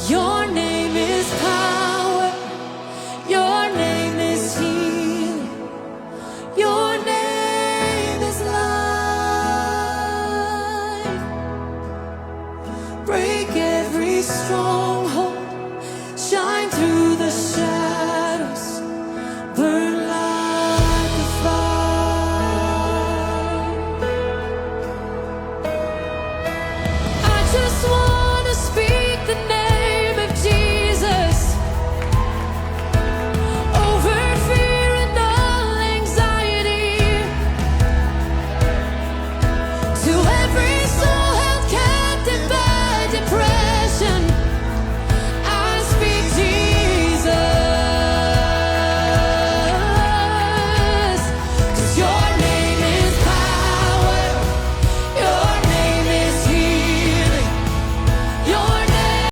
Your name is power. Your name is healing. Your name is life. Break every stronghold.